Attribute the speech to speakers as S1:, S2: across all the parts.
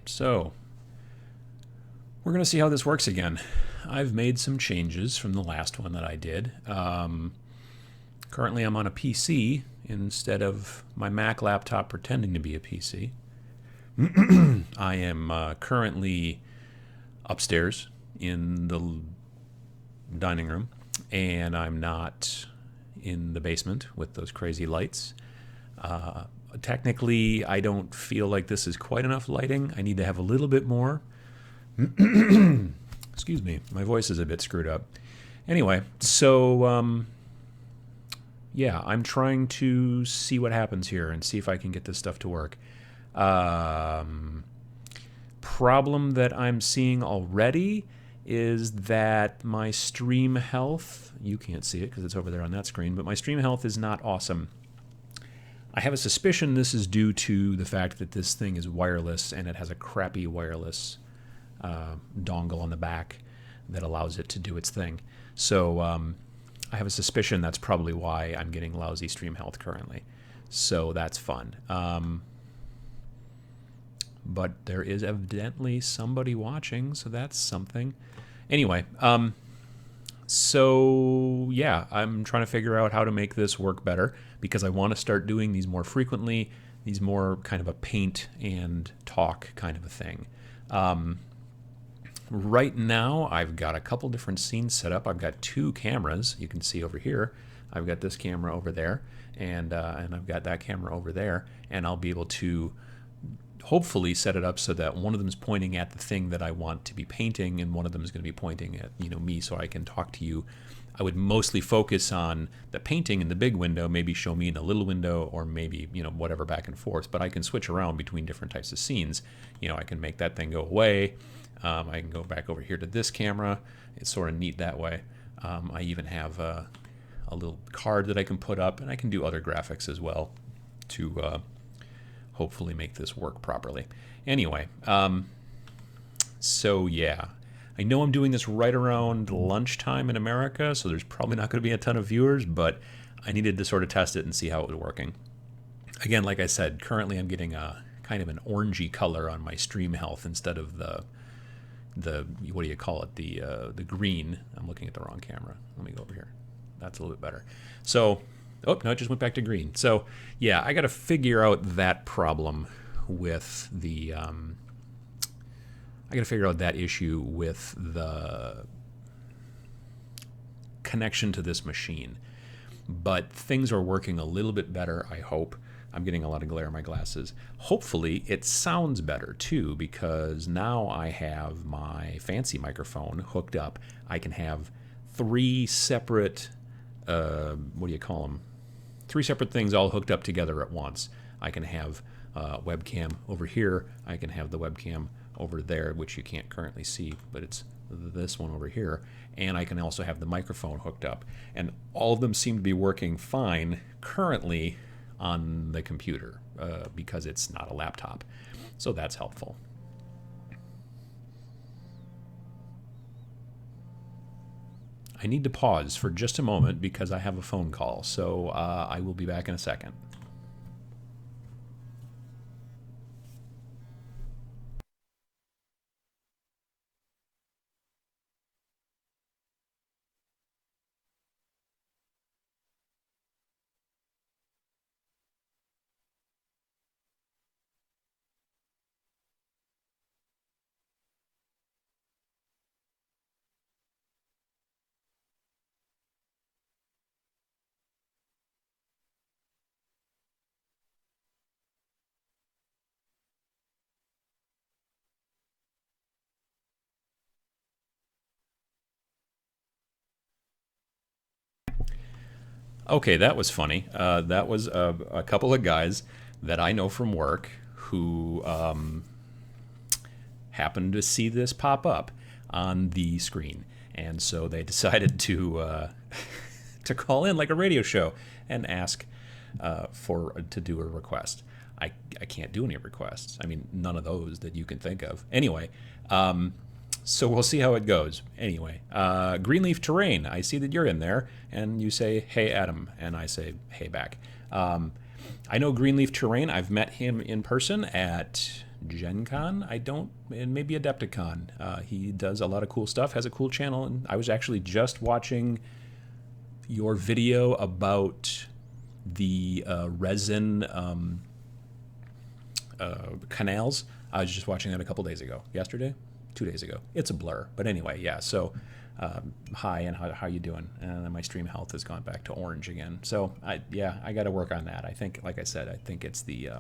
S1: So, we're going to see how this works again. I've made some changes from the last one that I did. Currently, I'm on a PC instead of my Mac laptop pretending to be a PC. I am currently upstairs in the dining room, and I'm not in the basement with those crazy lights. Technically, I don't feel like this is quite enough lighting. I need to have a little bit more. Excuse me, my voice is a bit screwed up. Anyway, so yeah, I'm trying to see what happens here and see if I can get this stuff to work. Problem that I'm seeing already is that my stream health, you can't see it because it's over there on that screen, but my stream health is not awesome. I have a suspicion this is due to the fact that this thing is wireless and it has a crappy wireless dongle on the back that allows it to do its thing. So I have a suspicion that's probably why I'm getting lousy stream health currently. So that's fun. But there is evidently somebody watching, so that's something. Anyway, so yeah, I'm trying to figure out how to make this work better because I want to start doing these more frequently, these more kind of a paint and talk kind of a thing. Right now, I've got a couple different scenes set up. I've got two cameras. You can see over here. I've got this camera over there, and I've got that camera over there, and I'll be able to hopefully set it up so that one of them is pointing at the thing that I want to be painting, and one of them is going to be pointing at me, so I can talk to you. I would mostly focus on the painting in the big window, maybe show me in the little window, or maybe whatever back and forth. But I can switch around between different types of scenes. I can make that thing go away. I can go back over here to this camera. It's sort of neat that way. I even have a little card that I can put up, and I can do other graphics as well to hopefully make this work properly. Anyway, so yeah. I know I'm doing this right around lunchtime in America, so there's probably not going to be a ton of viewers, but I needed to sort of test it and see how it was working. Again, like I said, currently I'm getting a kind of an orangey color on my stream health instead of the what do you call it, the green. I'm looking at the wrong camera. Let me go over here. That's a little bit better. So, oh no, it just went back to green. So yeah, I got to figure out that problem with the I got to figure out that issue with the connection to this machine. But things are working a little bit better, I hope. I'm getting a lot of glare in my glasses. Hopefully it sounds better too, because now I have my fancy microphone hooked up. I can have three separate, what do you call them? Three separate things all hooked up together at once. I can have webcam over here. I can have the webcam over there, which you can't currently see, but it's this one over here. And I can also have the microphone hooked up. And all of them seem to be working fine currently on the computer because it's not a laptop. So that's helpful. I need to pause for just a moment because I have a phone call. So I will be back in a second. Okay, that was funny. That was a couple of guys that I know from work who happened to see this pop up on the screen, and so they decided to to call in like a radio show and ask to do a request. I can't do any requests. I mean, none of those that you can think of. Anyway, so we'll see how it goes. Anyway, Greenleaf Terrain, I see that you're in there, and you say, hey, Adam, and I say, hey, back. I know Greenleaf Terrain. I've met him in person at Gen Con. And maybe Adepticon. He does a lot of cool stuff, has a cool channel, and I was actually just watching your video about the resin canals. I was just watching that a couple days ago. Yesterday? 2 days ago. It's a blur. But anyway, yeah, so hi, and how you doing? And my stream health has gone back to orange again. So, I got to work on that. I think, like I said, I think it's the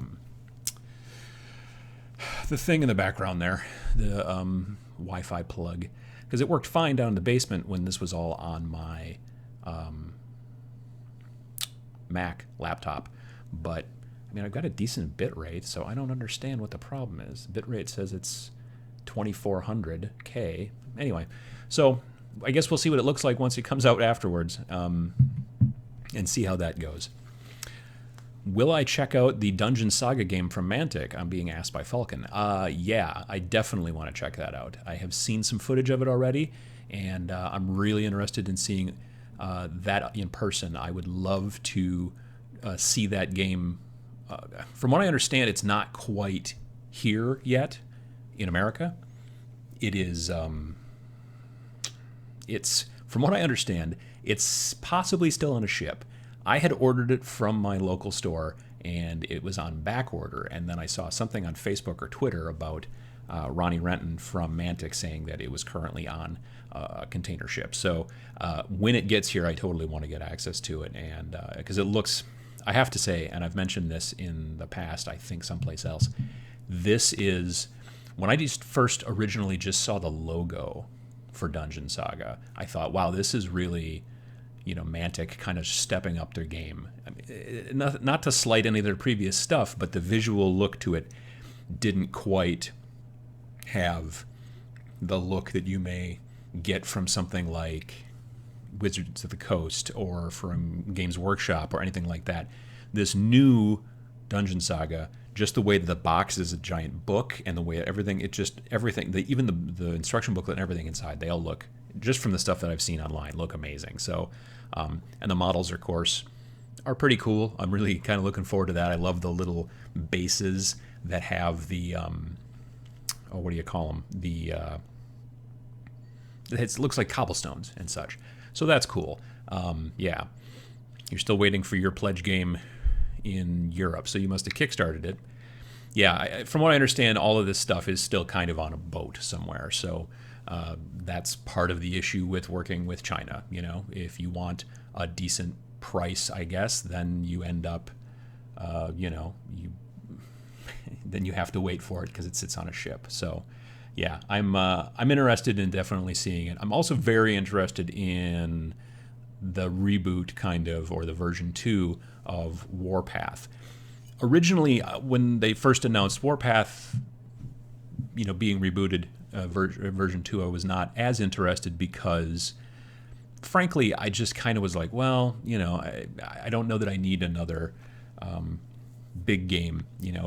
S1: thing in the background there, the Wi-Fi plug. Because it worked fine down in the basement when this was all on my Mac laptop. But, I mean, I've got a decent bit rate, so I don't understand what the problem is. Bit rate says it's 2400K. Anyway, so I guess we'll see what it looks like once it comes out afterwards, and see how that goes. Will I check out the Dungeon Saga game from Mantic? I'm being asked by Falcon. Yeah, I definitely want to check that out. I have seen some footage of it already, and I'm really interested in seeing that in person. I would love to see that game. From what I understand, it's not quite here yet in America. It is, it's, from what I understand, it's possibly still on a ship. I had ordered it from my local store, and it was on back order, and then I saw something on Facebook or Twitter about Ronnie Renton from Mantic saying that it was currently on a container ship. So when it gets here, I totally want to get access to it, and because it looks, I have to say, and I've mentioned this in the past, I think someplace else, this is, when I just first originally just saw the logo for Dungeon Saga, I thought, wow, this is really, Mantic kind of stepping up their game. I mean, not to slight any of their previous stuff, but the visual look to it didn't quite have the look that you may get from something like Wizards of the Coast or from Games Workshop or anything like that. This new Dungeon Saga, just the way that the box is a giant book and the way everything, even the instruction booklet and everything inside, they all look, just from the stuff that I've seen online, look amazing. So, and the models, of course, are pretty cool. I'm really kind of looking forward to that. I love the little bases that have the, what do you call them? It looks like cobblestones and such. So that's cool. Yeah. You're still waiting for your pledge game in Europe, so you must have kickstarted it. Yeah, from what I understand, all of this stuff is still kind of on a boat somewhere. So that's part of the issue with working with China. If you want a decent price, I guess, then you end up, then you have to wait for it because it sits on a ship. So, yeah, I'm interested in definitely seeing it. I'm also very interested in the reboot or the version 2 of Warpath. Originally, when they first announced Warpath, being rebooted, version 2, I was not as interested because, frankly, I just kind of was like, well, I don't know that I need another big game,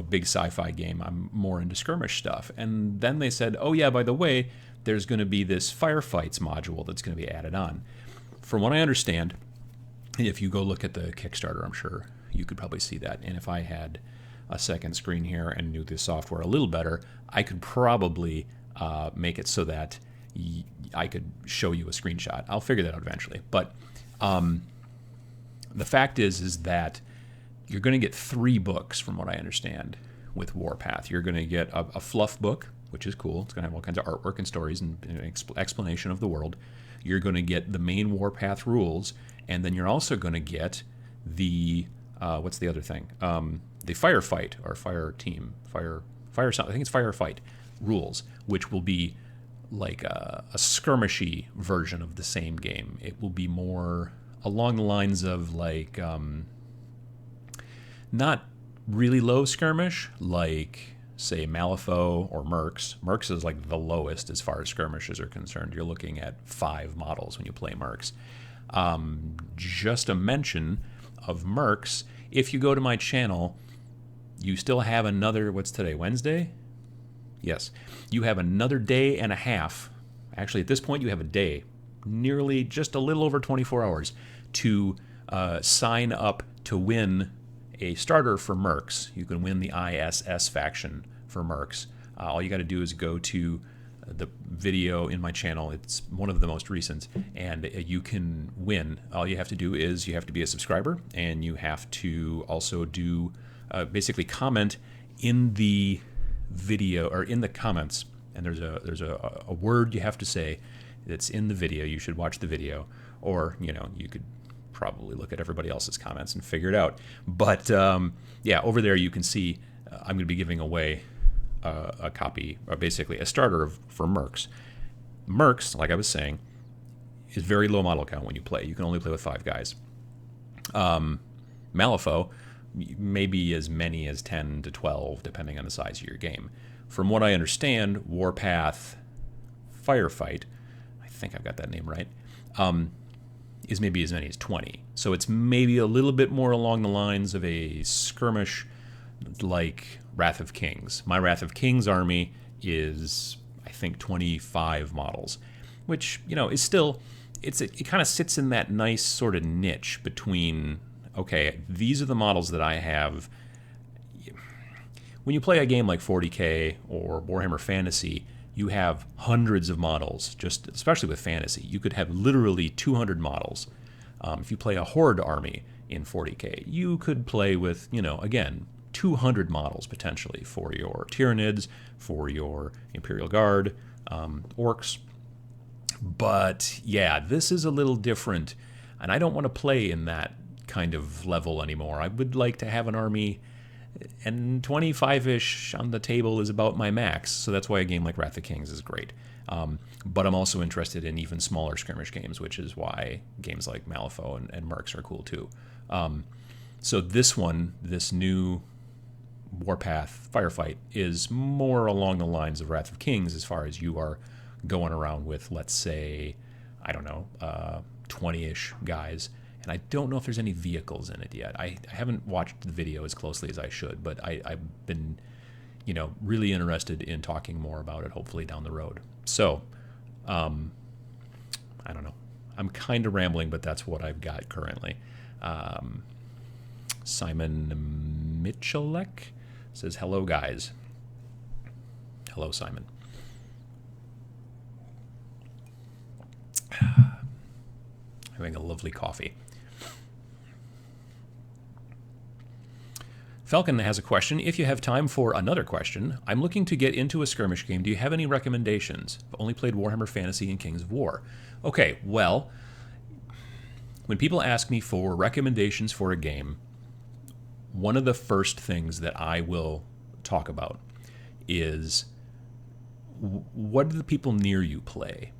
S1: big sci-fi game. I'm more into skirmish stuff. And then they said, oh yeah, by the way, there's going to be this firefights module that's going to be added on. From what I understand, if you go look at the Kickstarter, I'm sure you could probably see that. And if I had a second screen here and knew the software a little better, I could probably make it so that I could show you a screenshot. I'll figure that out eventually. But the fact is that you're going to get 3 books, from what I understand, with Warpath. You're going to get a fluff book, which is cool. It's going to have all kinds of artwork and stories and explanation of the world. You're going to get the main Warpath rules, and then you're also going to get the what's the other thing? The firefight or fire team, fire something. I think it's firefight rules, which will be like a skirmishy version of the same game. It will be more along the lines of like not really low skirmish, like say Malifaux or Mercs. Mercs is like the lowest as far as skirmishes are concerned. You're looking at 5 models when you play Mercs. Just a mention of Mercs, if you go to my channel, you still have another, what's today, Wednesday? Yes. You have another day and a half. Actually, at this point, you have a day, nearly just a little over 24 hours, to sign up to win a starter for Mercs. You can win the ISS faction for Mercs. All you got to do is go to the video in my channel. It's one of the most recent, and you can win. All you have to do is you have to be a subscriber, and you have to also do basically comment in the video or in the comments. And there's a word you have to say that's in the video. You should watch the video, or you could probably look at everybody else's comments and figure it out. But yeah, over there you can see I'm going to be giving away a copy, or basically a starter for Mercs. Mercs, like I was saying, is very low model count when you play. You can only play with 5 guys. Malifaux, maybe as many as 10 to 12, depending on the size of your game. From what I understand, Warpath Firefight, I think I've got that name right, is maybe as many as 20. So it's maybe a little bit more along the lines of a skirmish like Wrath of Kings. My Wrath of Kings army is, I think, 25 models, which, is still, it kind of sits in that nice sort of niche between, okay, these are the models that I have. When you play a game like 40K or Warhammer Fantasy, you have hundreds of models, just especially with fantasy. You could have literally 200 models. If you play a Horde army in 40K, you could play with, again, 200 models potentially for your Tyranids, for your Imperial Guard, Orcs. But yeah, this is a little different, and I don't want to play in that kind of level anymore. I would like to have an army, and 25-ish on the table is about my max, so that's why a game like Wrath of Kings is great. But I'm also interested in even smaller skirmish games, which is why games like Malifaux and Mercs are cool too. So this new Warpath Firefight is more along the lines of Wrath of Kings as far as you are going around with, let's say, I don't know, 20-ish guys. And I don't know if there's any vehicles in it yet. I haven't watched the video as closely as I should, but I've been, really interested in talking more about it, hopefully down the road. So, I don't know. I'm kind of rambling, but that's what I've got currently. Simon Michalek says, hello, guys. Hello, Simon. Having a lovely coffee. Falcon has a question. If you have time for another question, I'm looking to get into a skirmish game. Do you have any recommendations? I've only played Warhammer Fantasy and Kings of War. Okay, well, when people ask me for recommendations for a game, one of the first things that I will talk about is what do the people near you play?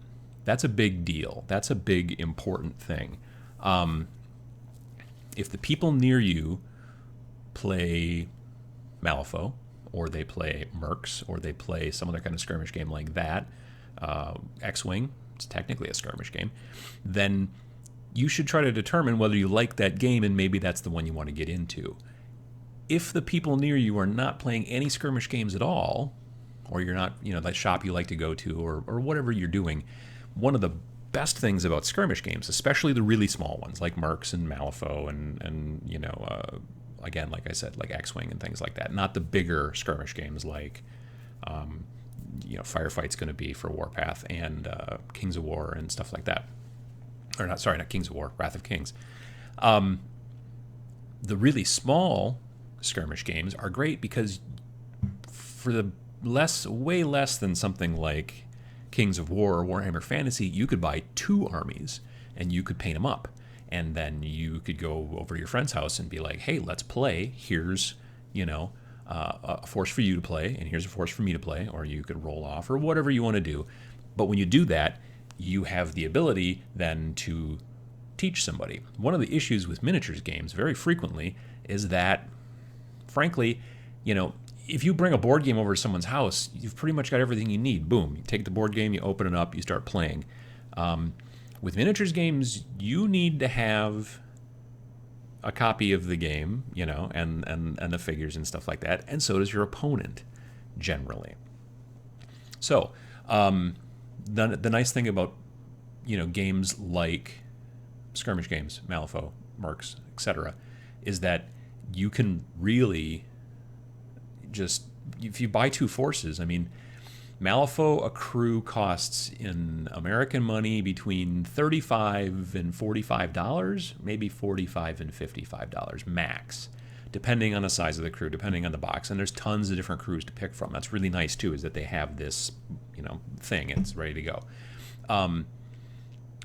S1: That's a big deal. That's a big, important thing. If the people near you play Malifaux, or they play Mercs, or they play some other kind of skirmish game like that, X-Wing, it's technically a skirmish game, then you should try to determine whether you like that game and maybe that's the one you want to get into. If the people near you are not playing any skirmish games at all, or you're not, that shop you like to go to, or whatever you're doing, one of the best things about skirmish games, especially the really small ones like Mercs and Malifaux and again, like I said, like X-Wing and things like that, not the bigger skirmish games like Firefight's going to be for Warpath and Kings of War and stuff like that. Or not Kings of War, Wrath of Kings. The really small skirmish games are great because for the way less than something like Kings of War or Warhammer Fantasy, you could buy 2 armies and you could paint them up. And then you could go over to your friend's house and be like, hey, let's play. Here's, a force for you to play, and here's a force for me to play, or you could roll off, or whatever you want to do. But when you do that, you have the ability then to teach somebody. One of the issues with miniatures games very frequently is that, frankly, if you bring a board game over to someone's house, you've pretty much got everything you need. Boom, you take the board game, you open it up, you start playing. With miniatures games, you need to have a copy of the game, and the figures and stuff like that, and so does your opponent, generally. So, the nice thing about, games like skirmish games, Malifaux, Mercs, etc., is that you can really just if you buy two forces, I mean, Malifaux, a crew costs in American money between $35 and $45, maybe $45 and $55 max, depending on the size of the crew, depending on the box. And there's tons of different crews to pick from. That's really nice too, is that they have this, thing. It's ready to go. And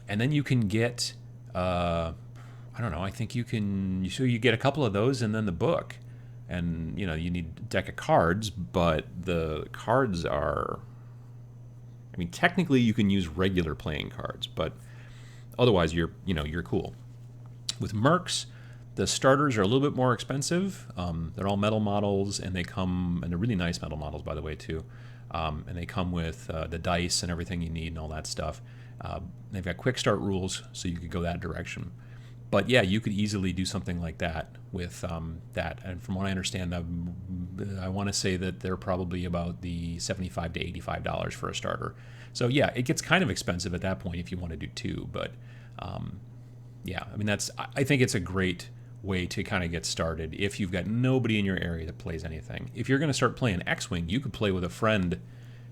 S1: then you can get, I don't know, I think you get a couple of those and then the book. And, you need a deck of cards, but the cards are, technically you can use regular playing cards, but otherwise you're cool. With Mercs, the starters are a little bit more expensive. They're all metal models, and they're really nice metal models, by the way, too. And they come with the dice and everything you need and all that stuff. They've got quick start rules, so you could go that direction. But yeah, you could easily do something like that with that. And from what I understand, I want to say that they're probably about the $75 to $85 for a starter. So yeah, it gets kind of expensive at that point if you want to do two. But yeah, I think it's a great way to kind of get started if you've got nobody in your area that plays anything. If you're going to start playing X-Wing, you could play with a friend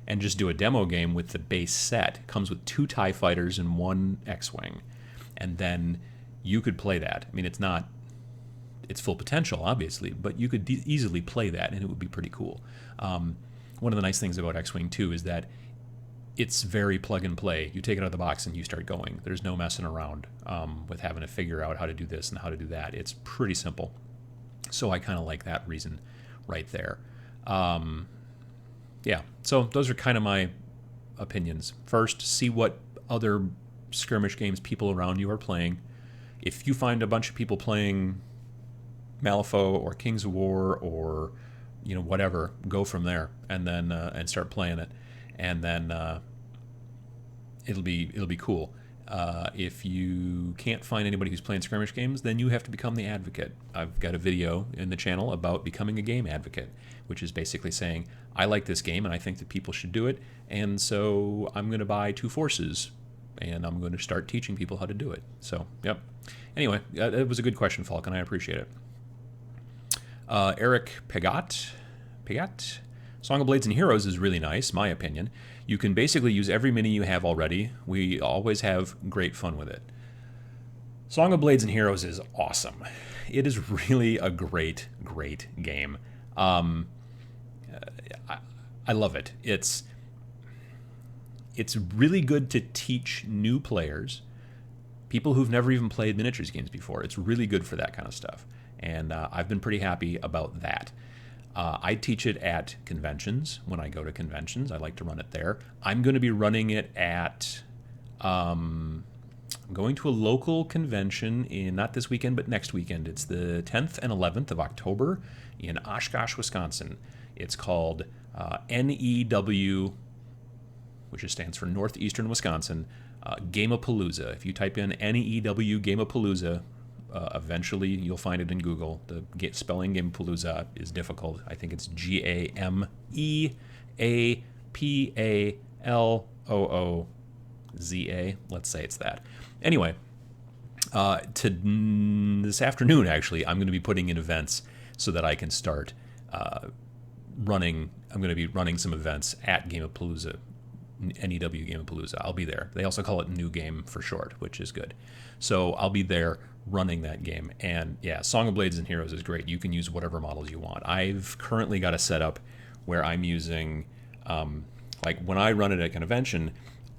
S1: and just do a demo game with the base set. It comes with 2 TIE fighters and 1 X-Wing. And then you could play that. It's not its full potential, obviously, but you could easily play that, and it would be pretty cool. One of the nice things about X-Wing, too, is that it's very plug and play. You take it out of the box and you start going. There's no messing around with having to figure out how to do this and how to do that. It's pretty simple. So I kind of like that reason right there. Yeah, so those are kind of my opinions. First, see what other skirmish games people around you are playing. If you find a bunch of people playing Malifaux or Kings of War or whatever, go from there and then and start playing it, and then it'll be cool. If you can't find anybody who's playing skirmish games, then you have to become the advocate. I've got a video in the channel about becoming a game advocate, which is basically saying I like this game and I think that people should do it, and so I'm going to buy 2 forces and I'm going to start teaching people how to do it. So, yep. Anyway, it was a good question, Falcon. I appreciate it. Eric Pegat? Song of Blades and Heroes is really nice, my opinion. You can basically use every mini you have already. We always have great fun with it. Song of Blades and Heroes is awesome. It is really a great, great game. I love it. It's really good to teach new players, people who've never even played miniatures games before. It's really good for that kind of stuff. And I've been pretty happy about that. I teach it at conventions. When I go to conventions, I like to run it there. I'm going to be running it at, I'm going to a local convention not this weekend, but next weekend. It's the 10th and 11th of October in Oshkosh, Wisconsin. It's called NEW, which stands for Northeastern Wisconsin, Gameapalooza. If you type in NEW Gameapalooza, eventually you'll find it in Google. The spelling Gameapalooza is difficult. I think it's GAMEAPALOOZA. Let's say it's that. Anyway, this afternoon, actually, I'm going to be putting in events so that I can start running. I'm going to be running some events at Gameapalooza, NEW Gameapalooza. I'll be there. They also call it New Game for short, which is good. So I'll be there running that game. And yeah, Song of Blades and Heroes is great. You can use whatever models you want. I've currently got a setup where I'm using, like when I run it at a convention,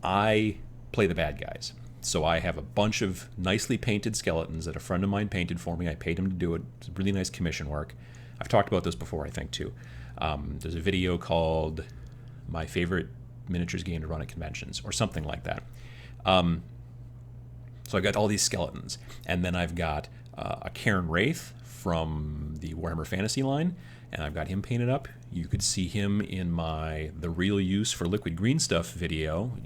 S1: I play the bad guys. So I have a bunch of nicely painted skeletons that a friend of mine painted for me. I paid him to do it. It's really nice commission work. I've talked about this before, I think, too. There's a video called My Favorite Miniatures Game to Run at Conventions, or something like that. So I've got all these skeletons, and then I've got a Cairn Wraith from the Warhammer Fantasy line, and I've got him painted up. You could see him in the real use for Liquid Green Stuff video.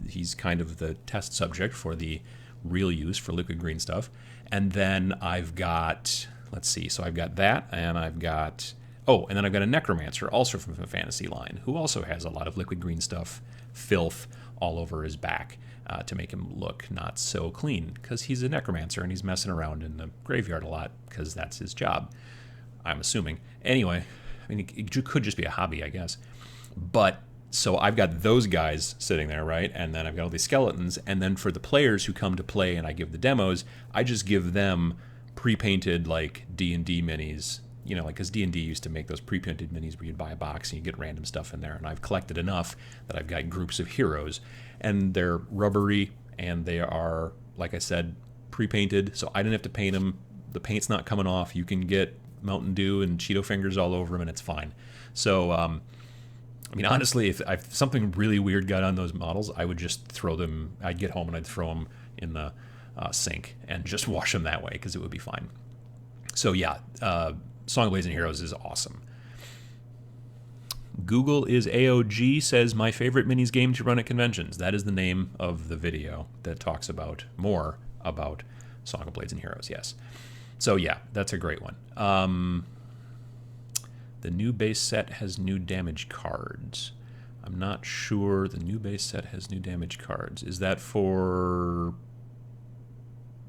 S1: He's kind of the test subject for the real use for Liquid Green Stuff. And then I've got, let's see, so I've got that, and I've got, and then I've got a Necromancer, also from the Fantasy line, who also has a lot of Liquid Green Stuff filth all over his back to make him look not so clean, because he's a necromancer and he's messing around in the graveyard a lot because that's his job, I'm assuming. Anyway, I mean, it could just be a hobby, I guess. But so I've got those guys sitting there, right? And then I've got all these skeletons. And then for the players who come to play and I give the demos, I just give them pre-painted like D&D minis. You know, like because D&D used to make those pre-painted minis where you'd buy a box and you get random stuff in there. And I've collected enough that I've got groups of heroes. And they're rubbery and they are, like I said, pre-painted. So I didn't have to paint them. The paint's not coming off. You can get Mountain Dew and Cheeto fingers all over them and it's fine. So, I mean, honestly, if something really weird got on those models, I would just throw them. I'd get home and I'd throw them in the sink and just wash them that way because it would be fine. So yeah, Song of Blazing Heroes is awesome. Google is AOG says, my favorite minis game to run at conventions. That is the name of the video that talks about more about Song of Blazing Heroes, yes. So yeah, that's a great one. The new base set has new damage cards. I'm not sure the new base set has new damage cards. Is that for...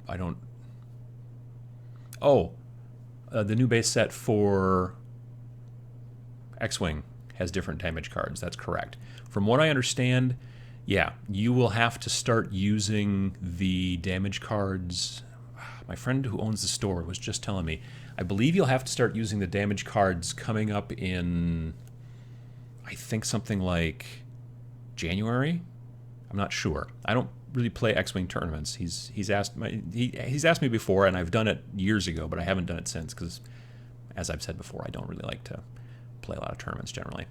S1: I don't... Oh, the new base set for X-Wing has different damage cards. That's correct. From what I understand, yeah, you will have to start using the damage cards. My friend who owns the store was just telling me, I believe you'll have to start using the damage cards coming up in, I think something like January. I'm not sure. I don't really play X-Wing tournaments. He's asked me before, and I've done it years ago, but I haven't done it since because, as I've said before, I don't really like to play a lot of tournaments generally.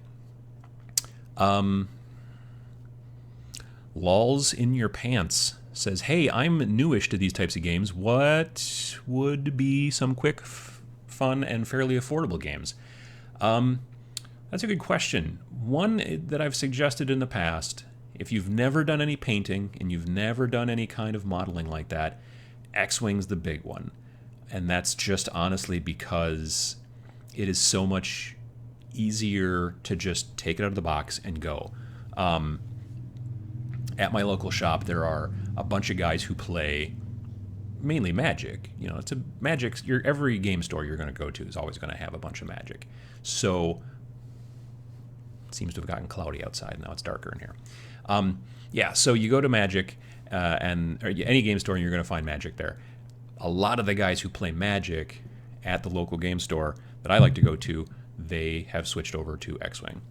S1: Lulls in Your Pants says, hey, I'm newish to these types of games. What would be some quick, fun, and fairly affordable games? That's a good question. One that I've suggested in the past, if you've never done any painting and you've never done any kind of modeling like that, X-Wing's the big one. And that's just honestly because it is so much easier to just take it out of the box and go. At my local shop, there are a bunch of guys who play mainly Magic. You know, it's a Magic. Every game store you're going to go to is always going to have a bunch of Magic. So it seems to have gotten cloudy outside. Now it's darker in here. Yeah, so you go to Magic or any game store and you're going to find Magic there. A lot of the guys who play Magic at the local game store that I like to go to, they have switched over to X-Wing.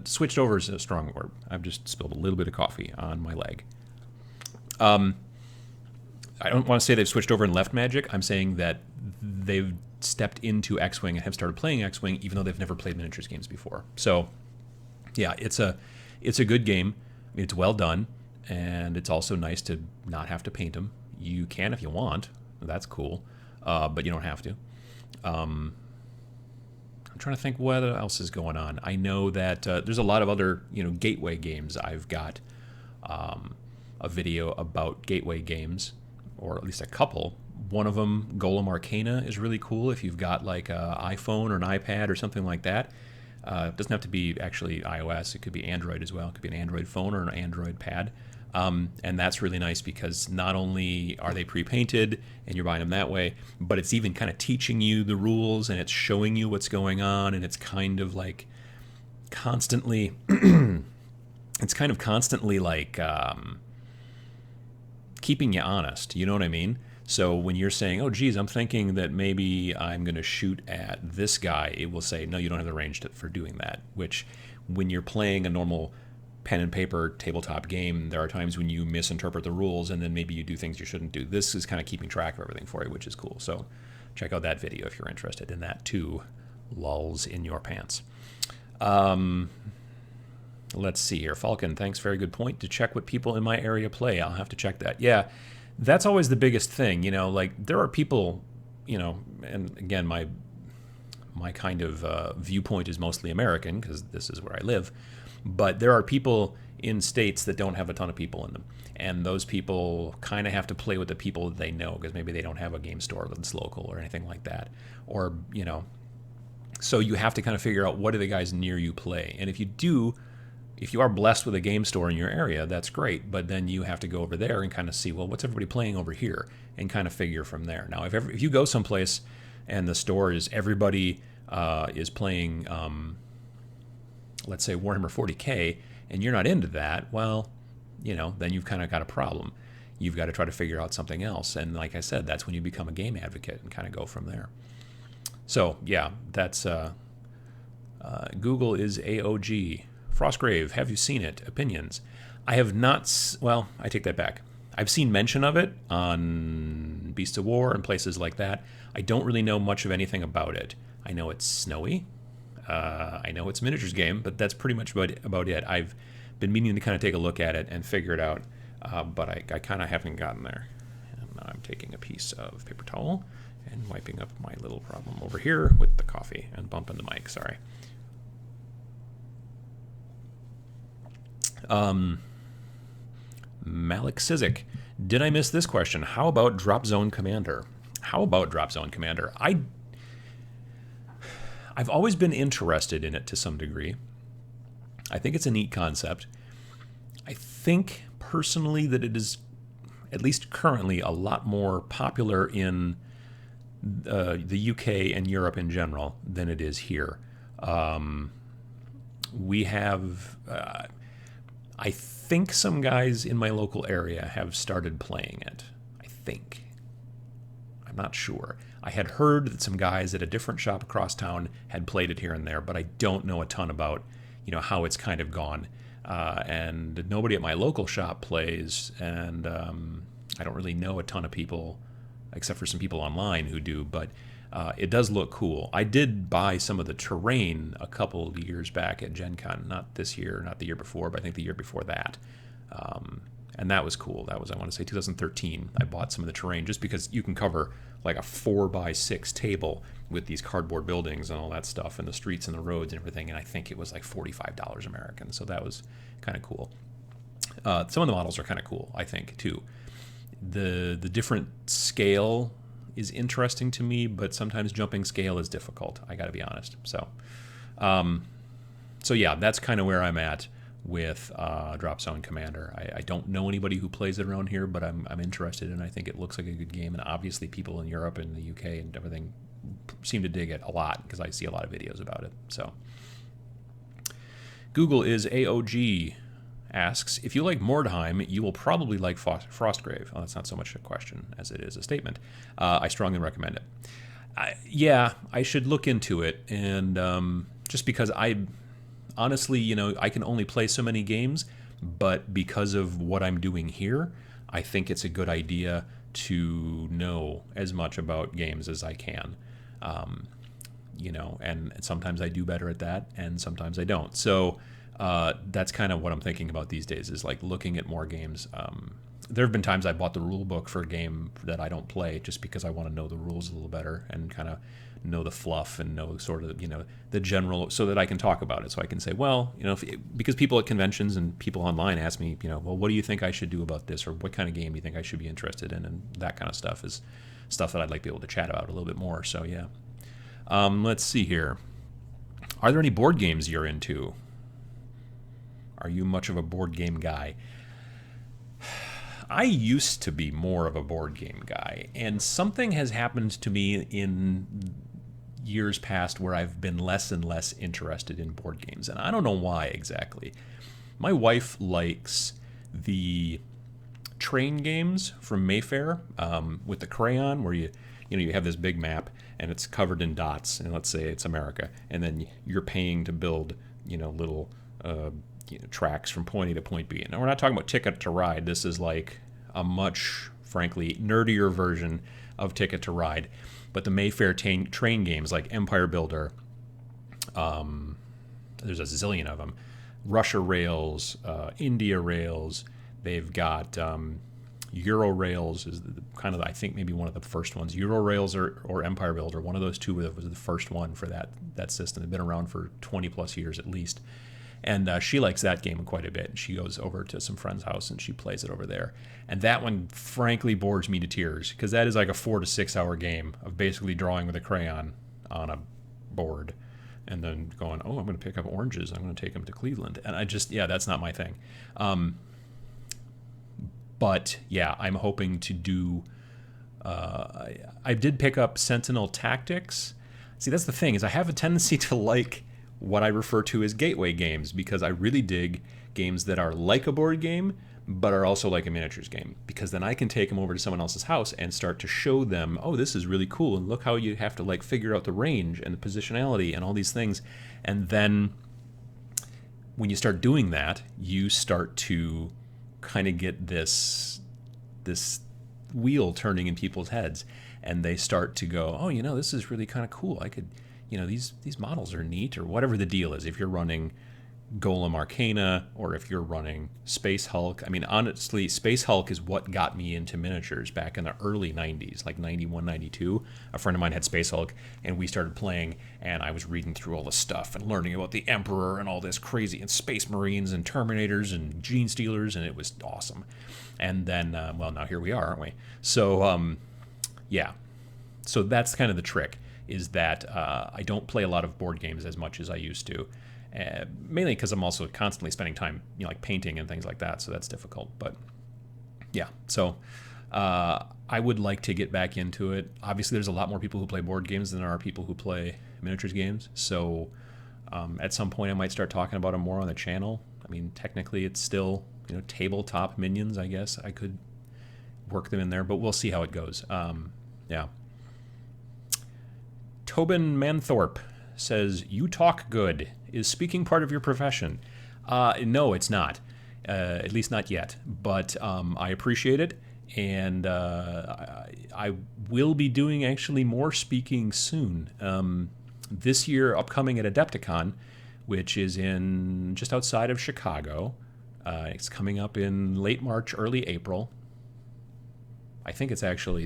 S1: Switched over is a strong word. I've just spilled a little bit of coffee on my leg. I don't want to say they've switched over and left Magic. I'm saying that they've stepped into X-Wing and have started playing X-Wing even though they've never played miniatures games before. So, yeah, it's a good game. I mean, it's well done, and it's also nice to not have to paint them. You can if you want. That's cool, but you don't have to. I'm trying to think what else is going on. I know that there's a lot of other, gateway games. I've got a video about gateway games, or at least a couple. One of them, Golem Arcana, is really cool if you've got like an iPhone or an iPad or something like that. It doesn't have to be actually iOS. It could be Android as well. It could be an Android phone or an Android pad. And that's really nice because not only are they pre-painted and you're buying them that way, but it's even kind of teaching you the rules and it's showing you what's going on, and it's kind of like constantly keeping you honest. You know what I mean? So when you're saying, oh, geez, I'm thinking that maybe I'm going to shoot at this guy, it will say, no, you don't have the range for doing that, which when you're playing a normal pen and paper tabletop game, there are times when you misinterpret the rules and then maybe you do things you shouldn't do. This is kind of keeping track of everything for you, which is cool. So check out that video if you're interested in that too. Lulls in Your Pants. Let's see here. Falcon, thanks. Very good point. To check what people in my area play. I'll have to check that. Yeah, that's always the biggest thing. Like there are people, and again, my kind of viewpoint is mostly American because this is where I live. But there are people in states that don't have a ton of people in them. And those people kind of have to play with the people that they know because maybe they don't have a game store that's local or anything like that. Or, so you have to kind of figure out what do the guys near you play. And if you are blessed with a game store in your area, that's great. But then you have to go over there and kind of see, well, what's everybody playing over here? And kind of figure from there. Now, if you go someplace and the store is everybody is playing, let's say, Warhammer 40K, and you're not into that, well, then you've kind of got a problem. You've got to try to figure out something else. And like I said, that's when you become a game advocate and kind of go from there. So, yeah, that's Google is AOG. Frostgrave, have you seen it? Opinions. I have not, well, I take that back. I've seen mention of it on Beasts of War and places like that. I don't really know much of anything about it. I know it's snowy. I know it's a miniatures game, but that's pretty much about it. I've been meaning to kind of take a look at it and figure it out, but I kind of haven't gotten there. And I'm taking a piece of paper towel and wiping up my little problem over here with the coffee and bumping the mic, sorry. Malik Sizik, did I miss this question? How about Drop Zone Commander? I've always been interested in it to some degree. I think it's a neat concept. I think personally that it is, at least currently, a lot more popular in the UK and Europe in general than it is here. We have, I think some guys in my local area have started playing it. I think. I'm not sure. I had heard that some guys at a different shop across town had played it here and there, but I don't know a ton about, how it's kind of gone. And nobody at my local shop plays, and I don't really know a ton of people, except for some people online who do, but it does look cool. I did buy some of the terrain a couple of years back at Gen Con, not this year, not the year before, but I think the year before that. And that was cool. That was, I want to say, 2013. I bought some of the terrain just because you can cover like a 4x6 table with these cardboard buildings and all that stuff, and the streets and the roads and everything. And I think it was like $45 American. So that was kind of cool. Some of the models are kind of cool, I think, too. The different scale is interesting to me, but sometimes jumping scale is difficult. I got to be honest. So yeah, that's kind of where I'm at with Drop Zone Commander. I don't know anybody who plays it around here, but I'm interested, and I think it looks like a good game. And obviously, people in Europe and the UK and everything seem to dig it a lot because I see a lot of videos about it. So, Google is AOG asks, if you like Mordheim, you will probably like Frostgrave. Well, that's not so much a question as it is a statement. I strongly recommend it. Yeah, I should look into it, and just because honestly, I can only play so many games, but because of what I'm doing here, I think it's a good idea to know as much about games as I can. And sometimes I do better at that, and sometimes I don't. So that's kind of what I'm thinking about these days, is like looking at more games. There have been times I bought the rule book for a game that I don't play just because I want to know the rules a little better and kind of know the fluff and know sort of, the general, so that I can talk about it. So I can say, well, because people at conventions and people online ask me, well, what do you think I should do about this? Or what kind of game do you think I should be interested in? And that kind of stuff is stuff that I'd like to be able to chat about a little bit more. So yeah. Let's see here. Are there any board games you're into? Are you much of a board game guy? I used to be more of a board game guy, and something has happened to me in years past where I've been less and less interested in board games, and I don't know why exactly. My wife likes the train games from Mayfair with the crayon, where you have this big map and it's covered in dots, and let's say it's America, and then you're paying to build little tracks from point A to point B. And we're not talking about Ticket to Ride. This is like a much, frankly, nerdier version of Ticket to Ride. But the Mayfair train games like Empire Builder, there's a zillion of them, Russia Rails, India Rails, they've got Euro Rails is kind of, I think, maybe one of the first ones. Euro Rails or Empire Builder, one of those two was the first one for that system. They've been around for 20 plus years at least. And she likes that game quite a bit. She goes over to some friend's house and she plays it over there. And that one, frankly, bores me to tears, because that is like a 4 to 6 hour game of basically drawing with a crayon on a board and then going, oh, I'm going to pick up oranges. I'm going to take them to Cleveland. And that's not my thing. But yeah, I'm hoping to do. I did pick up Sentinel Tactics. See, that's the thing, is I have a tendency to like what I refer to as gateway games, because I really dig games that are like a board game but are also like a miniatures game, because then I can take them over to someone else's house and start to show them, oh, this is really cool, and look how you have to like figure out the range and the positionality and all these things. And then when you start doing that, you start to kind of get this wheel turning in people's heads, and they start to go, oh, this is really kind of cool. I could, these models are neat, or whatever the deal is. If you're running Golem Arcana, or if you're running Space Hulk. I mean, honestly, Space Hulk is what got me into miniatures back in the early 90s, like 91, 92. A friend of mine had Space Hulk, and we started playing, and I was reading through all the stuff and learning about the Emperor and all this crazy, and Space Marines and Terminators and Gene Stealers, and it was awesome. And then, now here we are, aren't we? So, yeah. So that's kind of the trick, is that I don't play a lot of board games as much as I used to. Mainly because I'm also constantly spending time, like painting and things like that, so that's difficult. But yeah, so I would like to get back into it. Obviously, there's a lot more people who play board games than there are people who play miniatures games. So at some point, I might start talking about them more on the channel. I mean, technically, it's still tabletop minions. I guess I could work them in there, but we'll see how it goes. Yeah. Tobin Manthorpe says, "You talk good. Is speaking part of your profession?" No, it's not. At least not yet. But I appreciate it, and I will be doing actually more speaking soon. This year, upcoming at Adepticon, which is in just outside of Chicago. It's coming up in late March, early April. I think it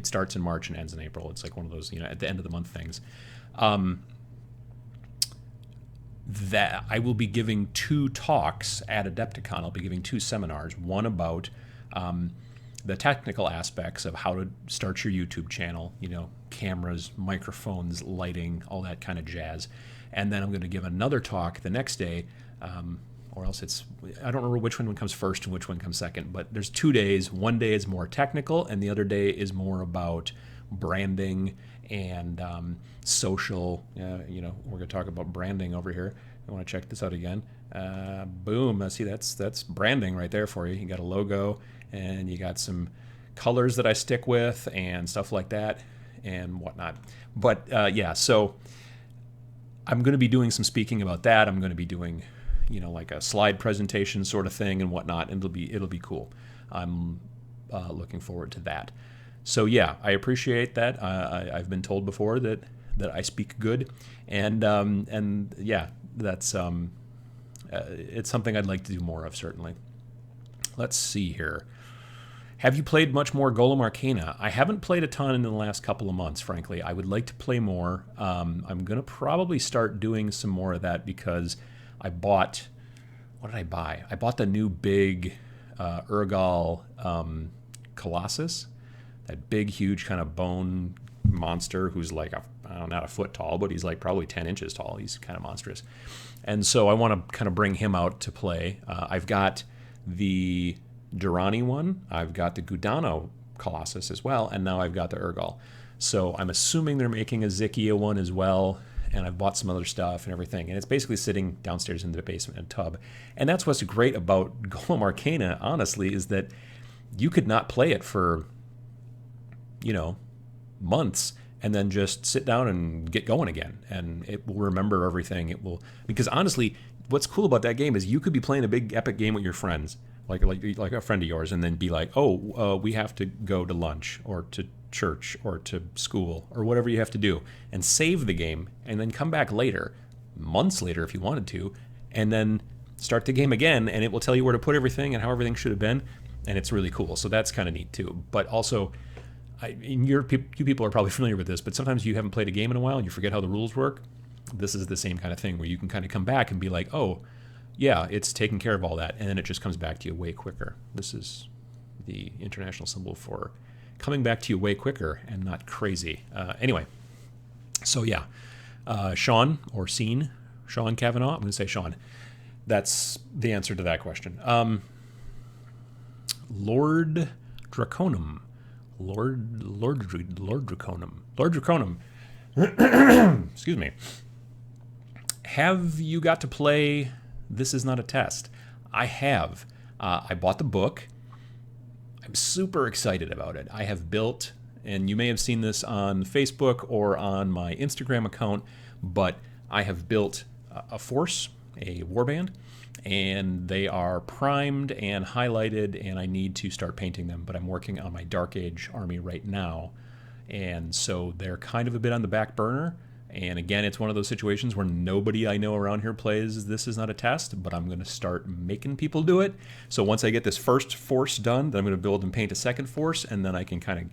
S1: starts in March and ends in April. It's like one of those, at the end of the month things. That I will be giving 2 talks at Adepticon. I'll be giving 2 seminars, one about the technical aspects of how to start your YouTube channel, cameras, microphones, lighting, all that kind of jazz. And then I'm going to give another talk the next day, or else I don't remember which one comes first and which one comes second, but there's 2 days. One day is more technical, and the other day is more about branding and social. We're going to talk about branding over here. I want to check this out again. Boom. See, that's branding right there for you. You got a logo, and you got some colors that I stick with and stuff like that and whatnot. But yeah, so I'm going to be doing some speaking about that. I'm going to be doing, like a slide presentation sort of thing and whatnot, and it'll be cool. I'm looking forward to that. So yeah, I appreciate that. I've been told before that I speak good, and yeah, that's it's something I'd like to do more of, certainly. Let's see here. Have you played much more Golem Arcana? I haven't played a ton in the last couple of months, frankly. I would like to play more. I'm gonna probably start doing some more of that, because I bought. What did I buy? I bought the new big Urgal Colossus. That big, huge kind of bone monster who's like, not a foot tall, but he's like probably 10 inches tall. He's kind of monstrous. And so I want to kind of bring him out to play. I've got the Durrani one. I've got the Gudano Colossus as well. And now I've got the Urgal. So I'm assuming they're making a Zikia one as well. And I've bought some other stuff and everything. And it's basically sitting downstairs in the basement in a tub. And that's what's great about Golem Arcana, honestly, is that you could not play it for months and then just sit down and get going again, and it will remember everything. Because honestly, what's cool about that game is you could be playing a big epic game with your friends, like a friend of yours, and then be like, we have to go to lunch or to church or to school or whatever you have to do, and save the game, and then come back later, months later if you wanted to, and then start the game again, and it will tell you where to put everything and how everything should have been, and it's really cool. So that's kind of neat too. But also, you people are probably familiar with this, but sometimes you haven't played a game in a while and you forget how the rules work. This is the same kind of thing where you can kind of come back and be like, oh, yeah, it's taking care of all that, and then it just comes back to you way quicker. This is the international symbol for coming back to you way quicker and not crazy. Anyway, so yeah, Sean Kavanaugh, I'm going to say Sean. That's the answer to that question. Lord Draconum. Excuse me. Have you got to play This Is Not a Test? I have. I bought the book. I'm super excited about it. I have built, and you may have seen this on Facebook or on my Instagram account, but I have built a force, a warband, and they are primed and highlighted, and I need to start painting them, but I'm working on my Dark Age army right now, and so they're kind of a bit on the back burner. And again, it's one of those situations where nobody I know around here plays This Is Not a Test, but I'm going to start making people do it. So once I get this first force done, then I'm going to build and paint a second force, and then I can kind of...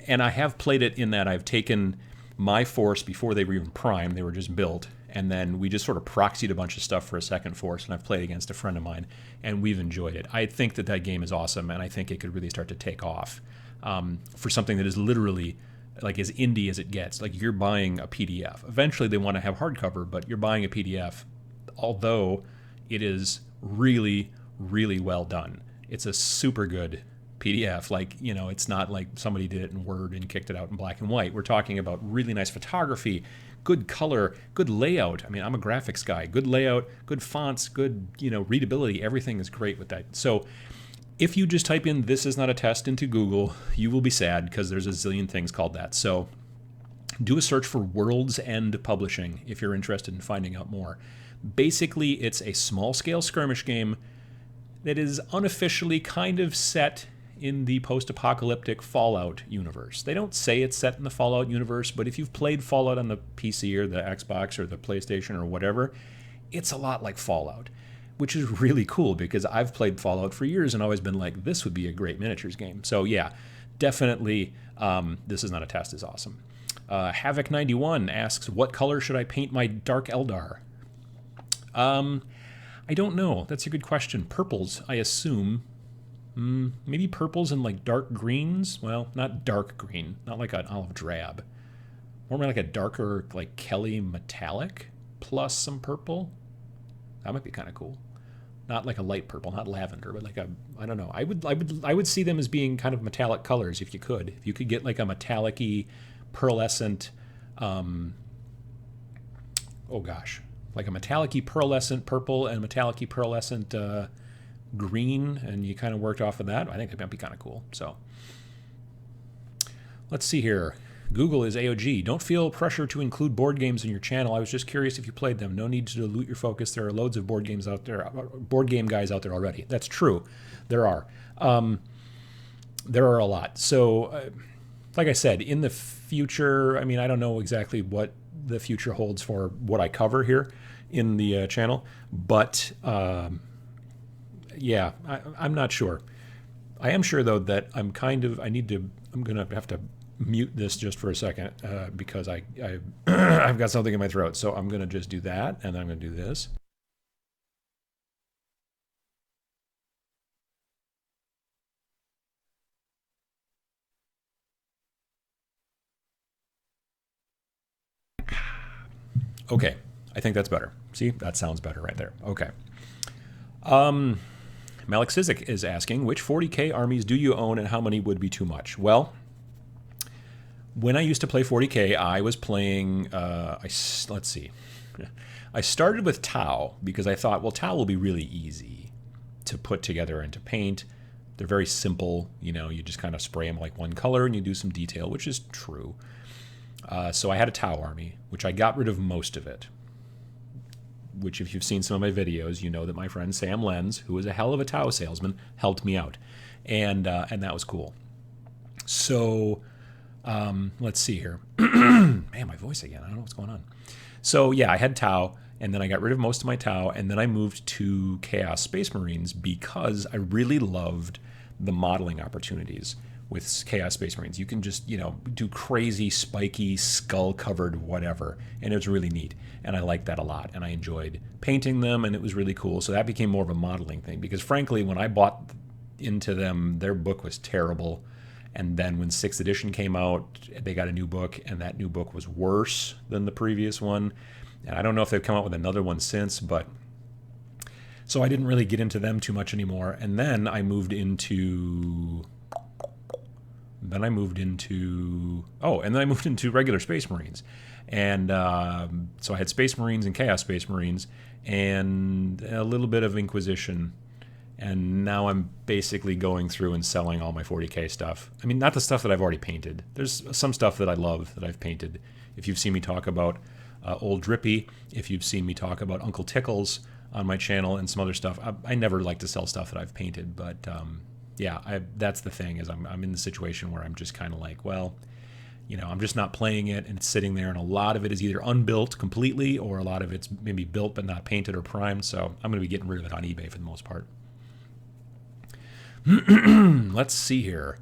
S1: And I have played it in that I've taken my force before they were even primed, they were just built, and then we just sort of proxied a bunch of stuff for a second force, and I've played against a friend of mine, and we've enjoyed it. I think that that game is awesome, and I think it could really start to take off for something that is literally... like as indie as it gets. Like you're buying a PDF. Eventually they want to have hardcover, but you're buying a PDF, although it is really, really well done. It's a super good PDF. Like, you know, it's not like somebody did it in Word and kicked it out in black and white. We're talking about really nice photography, good color, good layout. I mean, I'm a graphics guy. Good layout, good fonts, good, you know, readability. Everything is great with that. So if you just type in "This Is Not a Test" into Google, you will be sad because there's a zillion things called that. So do a search for World's End Publishing if you're interested in finding out more. Basically, it's a small-scale skirmish game that is unofficially kind of set in the post-apocalyptic Fallout universe. They don't say it's set in the Fallout universe, but if you've played Fallout on the PC or the Xbox or the PlayStation or whatever, it's a lot like Fallout, which is really cool because I've played Fallout for years and always been like, this would be a great miniatures game. So yeah, definitely This Is Not a Test is awesome. Havoc91 asks, what color should I paint my Dark Eldar? I don't know. That's a good question. Purples, I assume. Maybe purples and like dark greens. Well, not dark green, not like an olive drab. More like a darker, like Kelly metallic plus some purple. That might be kind of cool. Not like a light purple, not lavender, but like a, I don't know. I would see them as being kind of metallic colors if you could. If you could get like a metallic-y, pearlescent, oh gosh, like a metallic-y pearlescent purple and metallic-y pearlescent green, and you kind of worked off of that, I think that might be kind of cool. So let's see here. Google is AOG. Don't feel pressure to include board games in your channel. I was just curious if you played them. No need to dilute your focus. There are loads of board games out there, board game guys out there already. That's true. There are. There are a lot. So, like I said, in the future, I mean, I don't know exactly what the future holds for what I cover here in the channel, but yeah, I'm not sure. I am sure though that I'm gonna have to mute this just for a second because I've got something in my throat. So I'm gonna just do that, and I'm gonna do this. Okay, I think that's better. See, that sounds better right there. Okay. Malik Sizik is asking, which 40K armies do you own and how many would be too much? Well, when I used to play 40K, I was playing, let's see. I started with Tau because I thought, well, Tau will be really easy to put together and to paint. They're very simple. You know, you just kind of spray them like one color and you do some detail, which is true. So I had a Tau army, which I got rid of most of it. Which, if you've seen some of my videos, you know that my friend Sam Lenz, who is a hell of a Tau salesman, helped me out. And that was cool. So... let's see here. Man, my voice again. I don't know what's going on. So yeah, I had Tau, and then I got rid of most of my Tau, and then I moved to Chaos Space Marines because I really loved the modeling opportunities with Chaos Space Marines. You can just, you know, do crazy, spiky, skull-covered whatever, and it was really neat. And I liked that a lot, and I enjoyed painting them, and it was really cool. So that became more of a modeling thing, because frankly, when I bought into them, their book was terrible. And then when 6th edition came out, they got a new book, and that new book was worse than the previous one. And I don't know if they've come out with another one since, but... So I didn't really get into them too much anymore. And then I moved into Then I moved into and then I moved into regular Space Marines, and so I had Space Marines and Chaos Space Marines, and a little bit of Inquisition, and now I'm basically going through and selling all my 40k stuff. I mean, not the stuff that I've already painted. There's some stuff that I love that I've painted. If you've seen me talk about Old Drippy, if you've seen me talk about Uncle Tickles on my channel and some other stuff, I never like to sell stuff that I've painted, but yeah, that's the thing, is I'm in the situation where I'm just kind of like, well, I'm just not playing it, and it's sitting there, and a lot of it is either unbuilt completely, or a lot of it's maybe built but not painted or primed, so I'm going to be getting rid of it on eBay for the most part. Let's see here.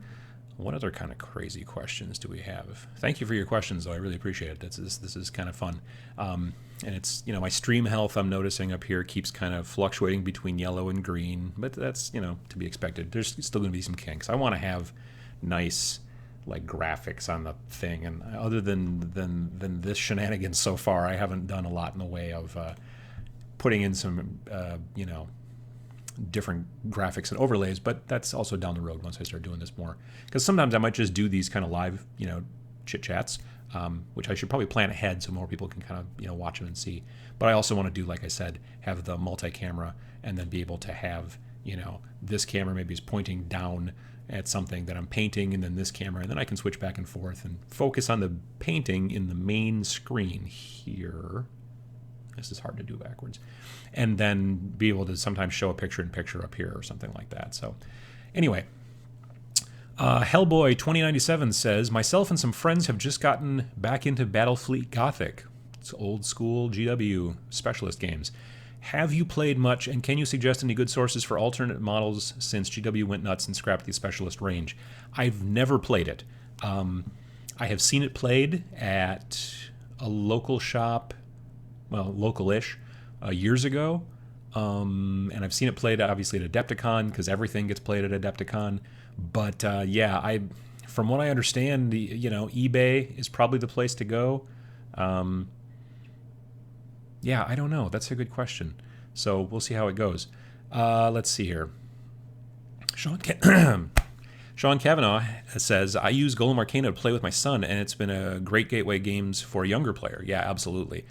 S1: What other kind of crazy questions do we have? Thank you for your questions, though. I really appreciate it. This is kind of fun. And it's, my stream health, I'm noticing up here, keeps kind of fluctuating between yellow and green, but that's, to be expected. There's still going to be some kinks. I want to have nice, like, graphics on the thing, and other than this shenanigans so far, I haven't done a lot in the way of putting in some, different graphics and overlays, but that's also down the road once I start doing this more. Because sometimes I might just do these kind of live, chit chats, which I should probably plan ahead so more people can kind of, watch them and see. But I also want to do, like I said, have the multi-camera, and then be able to have, this camera maybe is pointing down at something that I'm painting, and then this camera, and then I can switch back and forth and focus on the painting in the main screen here. This is hard to do backwards. And then be able to sometimes show a picture-in-picture up here or something like that. So anyway, Hellboy 2097 says, myself and some friends have just gotten back into Battlefleet Gothic. It's old school GW specialist games. Have you played much, and can you suggest any good sources for alternate models since GW went nuts and scrapped the specialist range? I've never played it. I have seen it played at a local shop, well, local-ish, years ago, and I've seen it played obviously at Adepticon, because everything gets played at Adepticon. But yeah, from what I understand, eBay is probably the place to go. Yeah, I don't know. That's a good question. So we'll see how it goes. Let's see here. Sean Kavanaugh says, I use Golem Arcana to play with my son, and it's been a great gateway games for a younger player. Yeah, absolutely.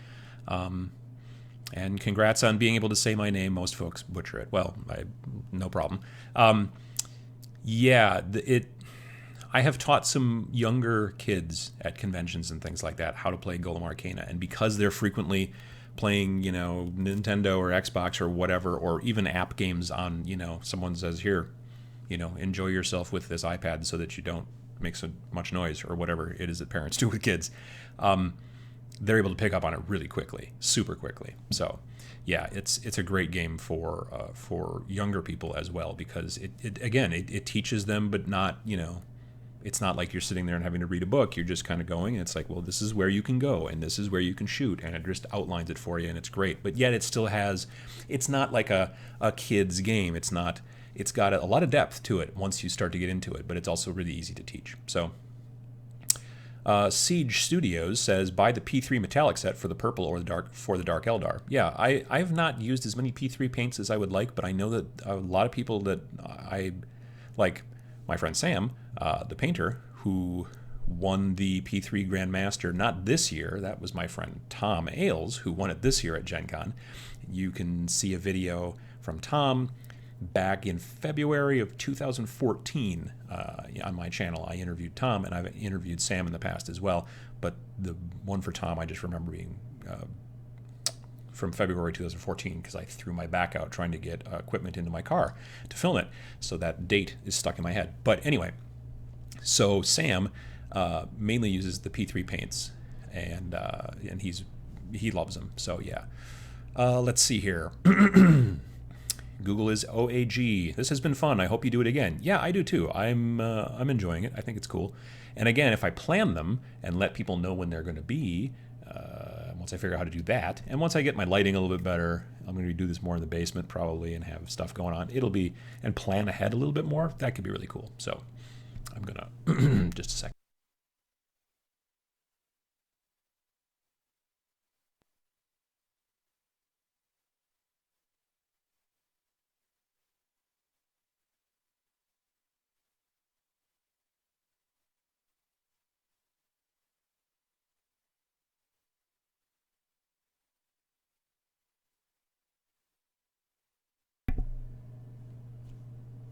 S1: And congrats on being able to say my name. Most folks butcher it. Well, no problem. Yeah, I have taught some younger kids at conventions and things like that how to play Golem Arcana, and because they're frequently playing, Nintendo or Xbox or whatever, or even app games on, someone says, here, enjoy yourself with this iPad so that you don't make so much noise, or whatever it is that parents do with kids. They're able to pick up on it really quickly, super quickly. So, yeah, it's a great game for younger people as well, because it teaches them, but not, it's not like you're sitting there and having to read a book. You're just kind of going, and it's like, well, this is where you can go, and this is where you can shoot, and it just outlines it for you, and it's great. But yet it still has, it's not like a kid's game. It's got a lot of depth to it once you start to get into it, but it's also really easy to teach. So. Siege Studios says, buy the P3 metallic set for the purple or the dark Eldar. Yeah, I have not used as many P3 paints as I would like, but I know that a lot of people that I like, my friend Sam, the painter, who won the P3 Grandmaster, not this year, that was my friend Tom Ailes, who won it this year at Gen Con. You can see a video from Tom back in February of 2014 on my channel. I interviewed Tom, and I've interviewed Sam in the past as well, but the one for Tom I just remember being from February 2014, because I threw my back out trying to get equipment into my car to film it, so that date is stuck in my head. But anyway, so Sam mainly uses the P3 paints, and he loves them. So yeah, let's see here. Google is OAG. This has been fun. I hope you do it again. Yeah, I do too. I'm enjoying it. I think it's cool. And again, if I plan them and let people know when they're going to be, once I figure out how to do that, and once I get my lighting a little bit better, I'm going to do this more in the basement probably and have stuff going on. And plan ahead a little bit more. That could be really cool. So I'm going to, just a second.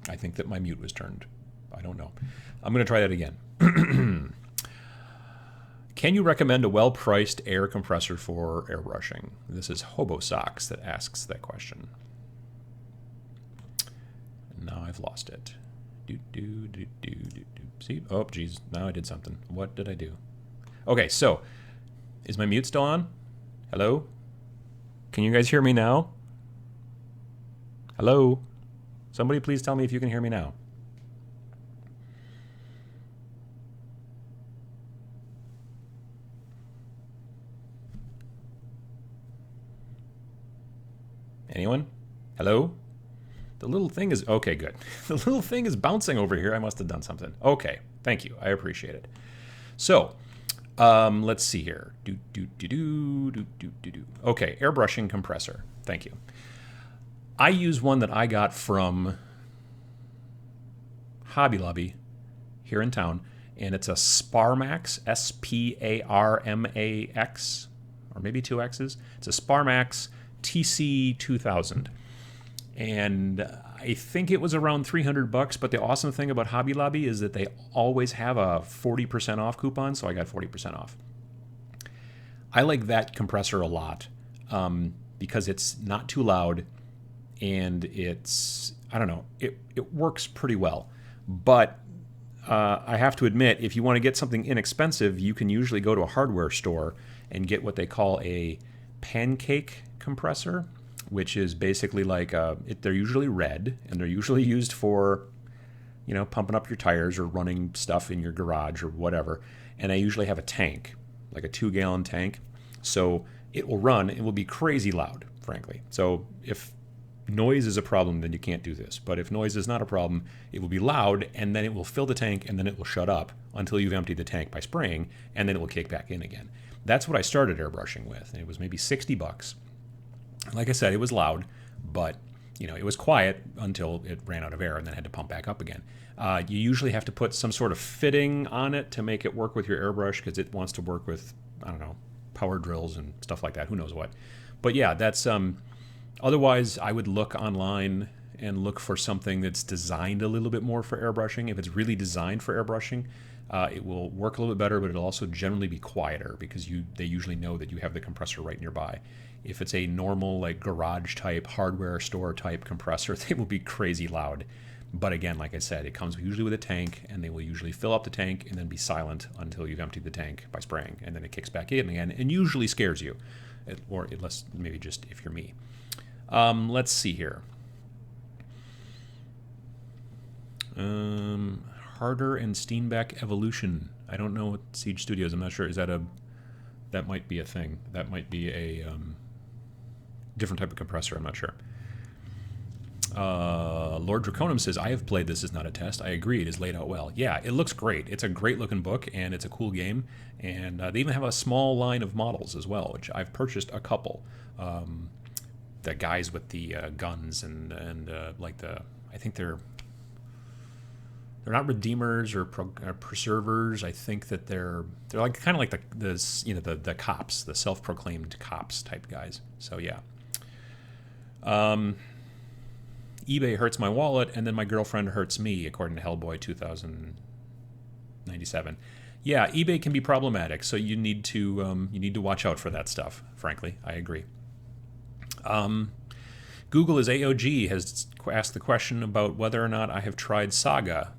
S1: I think that my mute was turned. I don't know. I'm going to try that again. Can you recommend a well-priced air compressor for airbrushing? This is Hobo Socks that asks that question. And now I've lost it. See? Oh, geez. Now I did something. What did I do? Okay, so is my mute still on? Hello? Can you guys hear me now? Hello? Somebody please tell me if you can hear me now. Anyone? Hello? The little thing is... Okay, good. The little thing is bouncing over here. I must have done something. Okay, thank you. I appreciate it. So, let's see here. Okay, airbrushing compressor. Thank you. I use one that I got from Hobby Lobby here in town, and it's a Sparmax, S-P-A-R-M-A-X, or maybe two X's. It's a Sparmax TC2000. And I think it was around $300, but the awesome thing about Hobby Lobby is that they always have a 40% off coupon, so I got 40% off. I like that compressor a lot because it's not too loud, and it's, I don't know, it works pretty well. But I have to admit, if you want to get something inexpensive, you can usually go to a hardware store and get what they call a pancake compressor, which is basically like they're usually red, and they're usually used for, you know, pumping up your tires or running stuff in your garage or whatever. And they usually have a tank, like a 2-gallon tank. So it will run, it will be crazy loud, frankly. So if noise is a problem, then you can't do this. But if noise is not a problem, it will be loud, and then it will fill the tank, and then it will shut up until you've emptied the tank by spraying, and then it will kick back in again. That's what I started airbrushing with, and it was maybe $60. Like I said, it was loud, but you know, it was quiet until it ran out of air and then had to pump back up again. You usually have to put some sort of fitting on it to make it work with your airbrush, because it wants to work with, I don't know, power drills and stuff like that. Who knows what? But yeah, that's otherwise I would look online and look for something that's designed a little bit more for airbrushing. If it's really designed for airbrushing, it will work a little bit better, but it'll also generally be quieter because they usually know that you have the compressor right nearby. If it's a normal, like, garage type, hardware store type compressor, they will be crazy loud. But again, like I said, it comes usually with a tank, and they will usually fill up the tank and then be silent until you've emptied the tank by spraying, and then it kicks back in again and usually scares you, or unless maybe just if you're me. Let's see here. Harder and Steenbeck Evolution. I don't know what Siege Studios. I'm not sure. Is that that might be a thing. That might be a different type of compressor. I'm not sure. Lord Draconum says, I have played This Is Not a Test. I agree. It is laid out well. Yeah, it looks great. It's a great looking book, and it's a cool game. And they even have a small line of models as well, which I've purchased a couple. The guys with the guns and like I think they're not redeemers or preservers. I think that they're like kind of like the cops, the self-proclaimed cops type guys. So yeah. eBay hurts my wallet, and then my girlfriend hurts me, according to Hellboy 2097. Yeah, eBay can be problematic, so you need to watch out for that stuff. Frankly, I agree. Google as AOG has asked the question about whether or not I have tried Saga.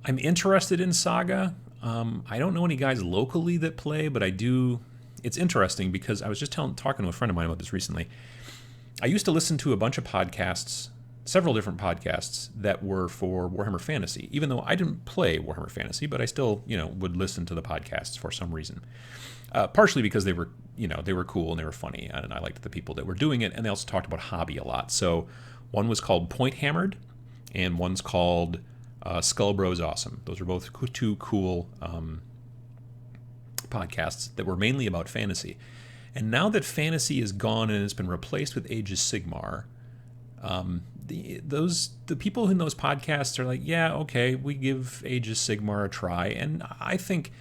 S1: I'm interested in Saga. I don't know any guys locally that play, but I do. It's interesting because I was just talking to a friend of mine about this recently. I used to listen to a bunch of podcasts, several different podcasts that were for Warhammer Fantasy, even though I didn't play Warhammer Fantasy, but I still, would listen to the podcasts for some reason. Partially because they were cool and they were funny, and I liked the people that were doing it, and they also talked about hobby a lot. So one was called Point Hammered, and one's called Skull Bros Awesome. Those are both two cool podcasts that were mainly about fantasy. And now that fantasy is gone and it's been replaced with Age of Sigmar, the people in those podcasts are like, yeah, okay, we give Age of Sigmar a try. And I think,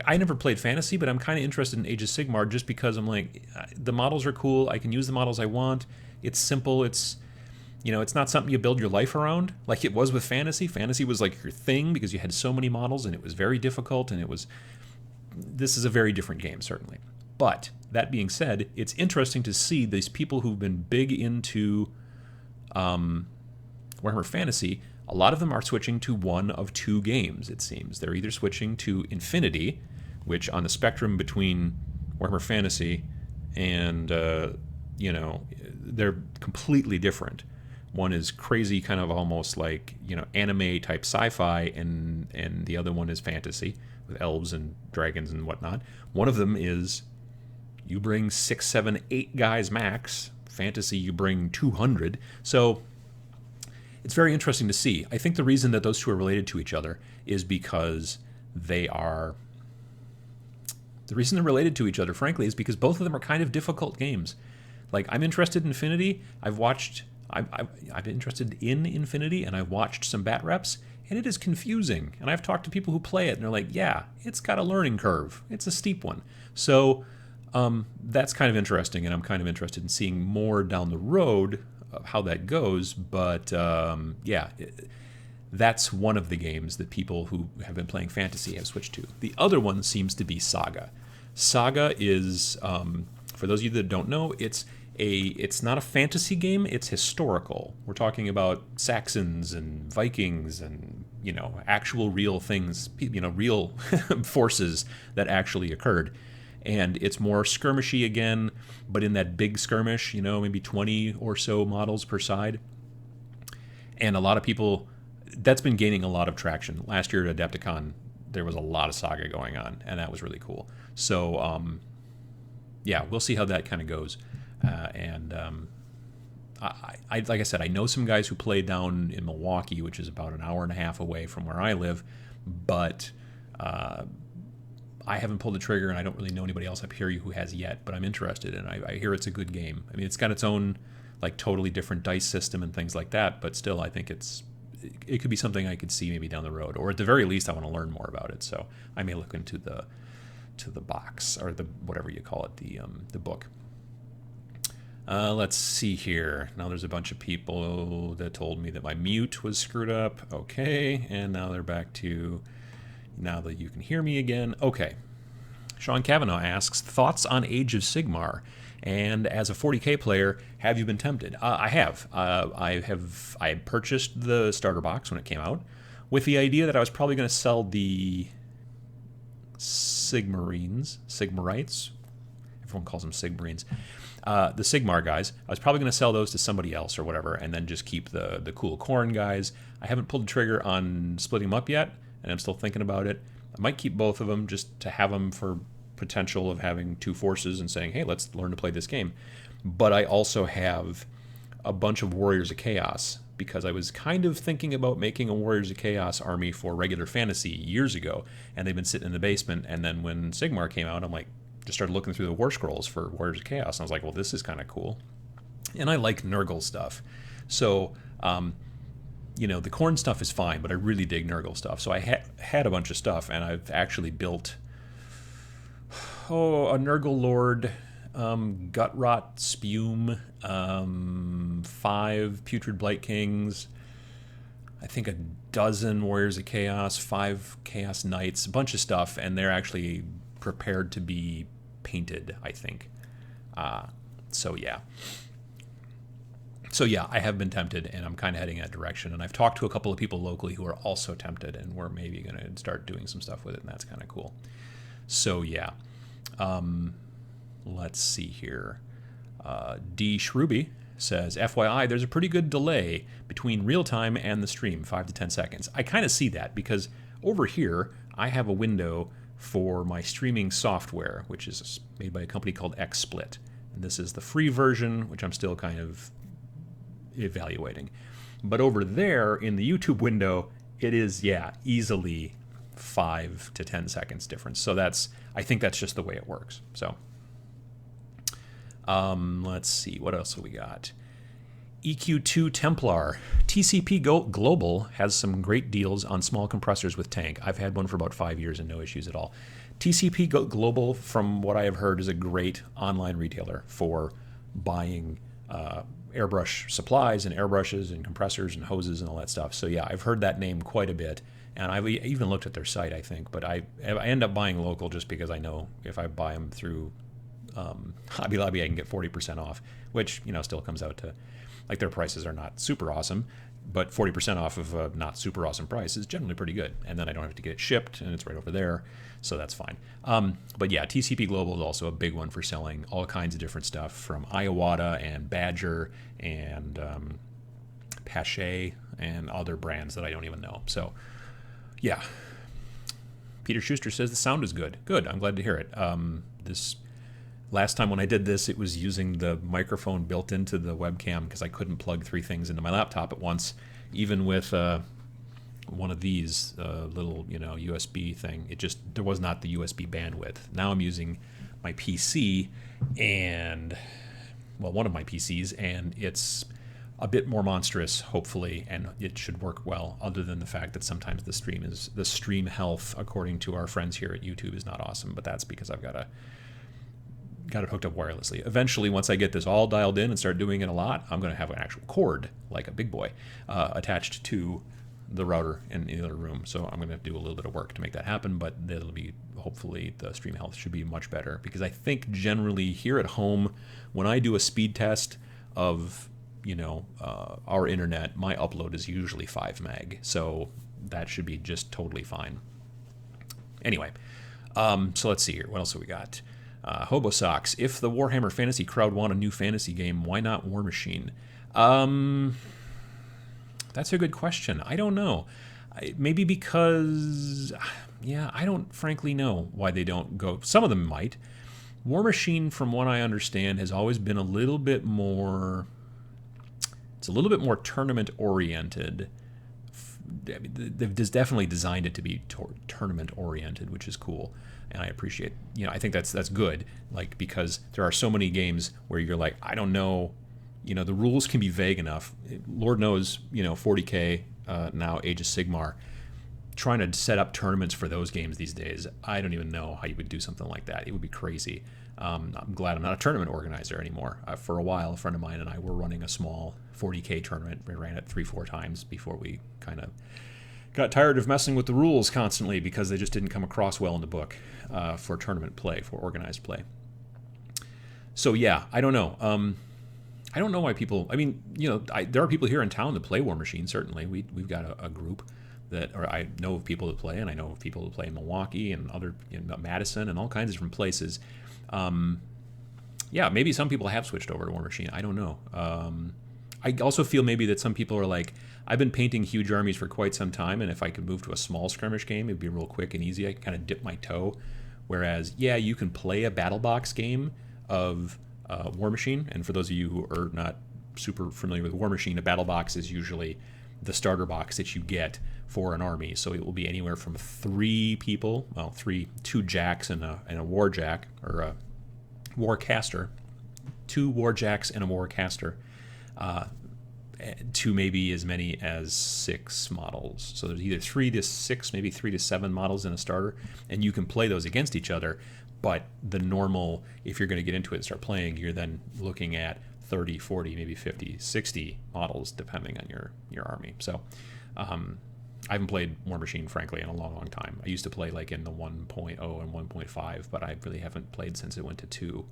S1: I never played fantasy, but I'm kind of interested in Age of Sigmar just because I'm like, the models are cool. I can use the models I want. It's simple. It's It's not something you build your life around like it was with fantasy. Fantasy was like your thing because you had so many models and it was very difficult, and this is a very different game, certainly. But that being said, it's interesting to see these people who've been big into Warhammer Fantasy. A lot of them are switching to one of two games, it seems. They're either switching to Infinity, which on the spectrum between Warhammer Fantasy and, they're completely different. One is crazy, kind of almost like, anime type sci-fi, and the other one is fantasy with elves and dragons and whatnot. One of them is you bring 6, 7, 8 guys max. Fantasy, you bring 200. So it's very interesting to see. I think the reason that those two are related to each other is because they are... The reason they're related to each other, frankly, is because both of them are kind of difficult games. Like, I'm interested in Infinity. I'm interested in Infinity, and I've watched some bat reps, and it is confusing. And I've talked to people who play it, and they're like, yeah, it's got a learning curve. It's a steep one. So that's kind of interesting, and I'm kind of interested in seeing more down the road of how that goes. But that's one of the games that people who have been playing Fantasy have switched to. The other one seems to be Saga. Saga is, for those of you that don't know, it's not a fantasy game, it's historical. We're talking about Saxons and Vikings and, actual real things, real forces that actually occurred. And it's more skirmishy again, but in that big skirmish, maybe 20 or so models per side. And a lot of people, that's been gaining a lot of traction. Last year at Adepticon, there was a lot of Saga going on, and that was really cool. So, we'll see how that kind of goes. I like I said, I know some guys who play down in Milwaukee, which is about an hour and a half away from where I live, but I haven't pulled the trigger, and I don't really know anybody else up here who has yet, but I'm interested, and I hear it's a good game. I mean, it's got its own, like, totally different dice system and things like that, but still, I think it could be something I could see maybe down the road, or at the very least, I want to learn more about it, so I may look into the box, or the whatever you call it, the book. Let's see here. Now there's a bunch of people that told me that my mute was screwed up. Okay, and now they're back to now that you can hear me again. Okay. Sean Cavanaugh asks, thoughts on Age of Sigmar? And as a 40K player, have you been tempted? I have. I purchased the starter box when it came out with the idea that I was probably going to sell the Sigmarites. Everyone calls them Sigmarines. The Sigmar guys. I was probably going to sell those to somebody else or whatever, and then just keep the cool Khorne guys. I haven't pulled the trigger on splitting them up yet, and I'm still thinking about it. I might keep both of them just to have them for potential of having two forces and saying, hey, let's learn to play this game. But I also have a bunch of Warriors of Chaos, because I was kind of thinking about making a Warriors of Chaos army for regular fantasy years ago, and they've been sitting in the basement. And then when Sigmar came out, I'm like, just started looking through the War Scrolls for Warriors of Chaos, and I was like, well, this is kind of cool. And I like Nurgle stuff. So, the Khorne stuff is fine, but I really dig Nurgle stuff. So I had a bunch of stuff, and I've actually built a Nurgle Lord, Gutrot Spume, 5 Putrid Blight Kings, I think a dozen Warriors of Chaos, 5 Chaos Knights, a bunch of stuff, and they're actually prepared to be painted, I think. So yeah, I have been tempted, and I'm kind of heading that direction. And I've talked to a couple of people locally who are also tempted, and we're maybe going to start doing some stuff with it, and that's kind of cool. So yeah, let's see here. D. Shruby says, FYI, there's a pretty good delay between real time and the stream, 5 to 10 seconds. I kind of see that because over here I have a window for my streaming software, which is made by a company called XSplit. And this is the free version, which I'm still kind of evaluating. But over there in the YouTube window, it is, easily 5 to 10 seconds difference. So I think that's just the way it works. So let's see, what else have we got? EQ2 Templar. TCP Global has some great deals on small compressors with tank. I've had one for about 5 years and no issues at all. TCP Global, from what I have heard, is a great online retailer for buying airbrush supplies and airbrushes and compressors and hoses and all that stuff. So yeah, I've heard that name quite a bit, and I've even looked at their site, I think. But I end up buying local just because I know if I buy them through Hobby Lobby, I can get 40% off, which still comes out to, like, their prices are not super awesome, but 40% off of a not super awesome price is generally pretty good. And then I don't have to get it shipped, and it's right over there, so that's fine. But yeah, TCP Global is also a big one for selling all kinds of different stuff from Iwata and Badger and Pache and other brands that I don't even know. So yeah, Peter Schuster says the sound is good. Good, I'm glad to hear it. This last time when I did this, it was using the microphone built into the webcam because I couldn't plug 3 things into my laptop at once, even with one of these little USB thing. There was not the USB bandwidth. Now I'm using my PC and one of my PCs, and it's a bit more monstrous, hopefully, and it should work well. Other than the fact that sometimes the stream health, according to our friends here at YouTube, is not awesome. But that's because I've got it hooked up wirelessly. Eventually, once I get this all dialed in and start doing it a lot, I'm going to have an actual cord, like a big boy, attached to the router in the other room. So I'm going to do a little bit of work to make that happen, but hopefully the stream health should be much better, because I think generally here at home, when I do a speed test of our internet, my upload is usually 5 meg, so that should be just totally fine. Anyway, so let's see here. What else have we got? Hobo Socks. If the Warhammer Fantasy crowd want a new fantasy game, why not War Machine? That's a good question. I don't know. Maybe because, I don't frankly know why they don't go. Some of them might. War Machine, from what I understand, has always been a little bit more. It's a little bit more tournament oriented. They've definitely designed it to be tournament oriented, which is cool, and I appreciate. I think that's good. Like, because there are so many games where you're like, I don't know. The rules can be vague enough. Lord knows, 40K now, Age of Sigmar. Trying to set up tournaments for those games these days, I don't even know how you would do something like that. It would be crazy. I'm glad I'm not a tournament organizer anymore. For a while, a friend of mine and I were running a small 40K tournament. We ran it 3-4 times before we kind of got tired of messing with the rules constantly, because they just didn't come across well in the book for tournament play, for organized play. So yeah, I don't know. I don't know why people. I mean, there are people here in town that play War Machine. Certainly, we've got a group or I know of people that play, and I know of people that play in Milwaukee and other Madison and all kinds of different places. Maybe some people have switched over to War Machine. I don't know. I also feel maybe that some people are like, I've been painting huge armies for quite some time, and if I could move to a small skirmish game, it'd be real quick and easy. I could kind of dip my toe. Whereas, you can play a battle box game of War Machine, and for those of you who are not super familiar with War Machine, a battle box is usually the starter box that you get for an army. So it will be anywhere from 3 people, 2 jacks and a war jack, or a war caster, 2 war jacks and a war caster, to maybe as many as 6 models. So there's either 3 to 6, maybe 3 to 7 models in a starter, and you can play those against each other. But the normal, if you're going to get into it and start playing, you're then looking at 30, 40, maybe 50, 60 models, depending on your army. So I haven't played War Machine, frankly, in a long, long time. I used to play like in the 1.0 and 1.5, but I really haven't played since it went to 2,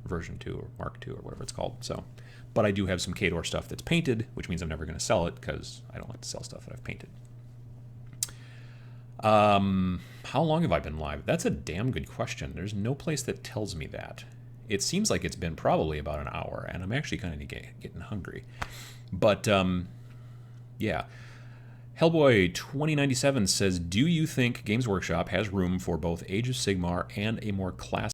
S1: version 2 or Mark 2 or whatever it's called. So, but I do have some Khador stuff that's painted, which means I'm never going to sell it, because I don't like to sell stuff that I've painted. How long have I been live? That's a damn good question. There's no place that tells me that. It seems like it's been probably about an hour, and I'm actually kind of getting hungry. But, yeah. Hellboy 2097 says, do you think Games Workshop has room for both Age of Sigmar and a more classy